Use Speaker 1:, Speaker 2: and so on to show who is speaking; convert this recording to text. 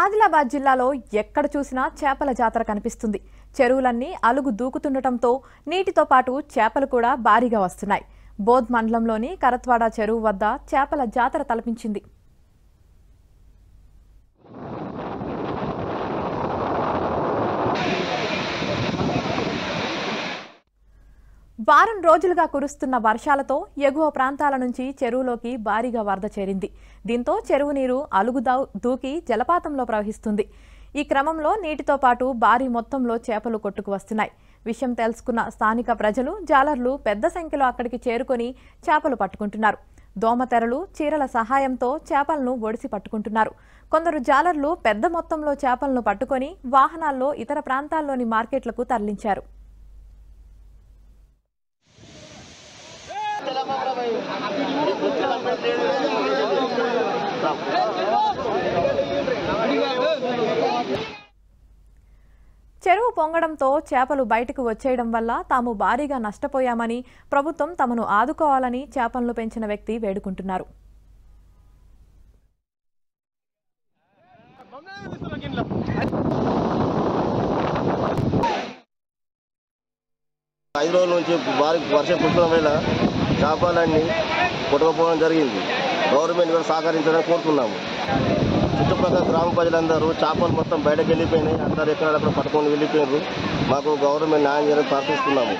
Speaker 1: ఆదిలాబాద్ జిల్లాలో ఎక్కడ చూసినా చేపల జాతర కనిపిస్తుంది. చెరువులన్నీ అలుగు దూకుతుండటంతో నీటితో పాటు చేపలు కూడా భారీగా వస్తున్నాయి. బోధ్ మండలంలోని కరత్వాడ చెరువు వద్ద చేపల జాతర తలపించింది. వారం రోజులుగా కురుస్తున్న వర్షాలతో ఎగువ ప్రాంతాల నుంచి చెరువులోకి భారీగా వరద చేరింది. దీంతో చెరువు నీరు అలుగు దూకి జలపాతంలో ప్రవహిస్తుంది. ఈ క్రమంలో నీటితో పాటు భారీ మొత్తంలో చేపలు కొట్టుకు వస్తున్నాయి. విషయం తెలుసుకున్న స్థానిక ప్రజలు, జాలర్లు పెద్ద సంఖ్యలో అక్కడికి చేరుకొని చేపలు పట్టుకుంటున్నారు. దోమతెరలు, చీరల సహాయంతో చేపలను ఒడిసి పట్టుకుంటున్నారు. కొందరు జాలర్లు పెద్ద మొత్తంలో చేపలను పట్టుకొని వాహనాల్లో ఇతర ప్రాంతాల్లోని మార్కెట్లకు తరలించారు. చెరువు పొంగడంతో చేపలు బయటకు వచ్చేయడం వల్ల తాము భారీగా నష్టపోయామని, ప్రభుత్వం తమను ఆదుకోవాలని చేపలను పెంచిన వ్యక్తి వేడుకుంటున్నారు.
Speaker 2: ఐదు రోజుల నుంచి భారీ వర్షం కుట్టడం వల్ల చేపలన్నీ కొట్టుకుపోవడం జరిగింది. గవర్నమెంట్ కూడా సహకరించాలని కోరుతున్నాము. చుట్టుపక్కల గ్రామ ప్రజలందరూ చేపలు మొత్తం బయటకు వెళ్ళిపోయినాయి. అందరూ ఎక్కడ పట్టుకొని వెళ్ళిపోయినారు. మాకు గవర్నమెంట్ న్యాయం చేయాలని ప్రార్థిస్తున్నాము.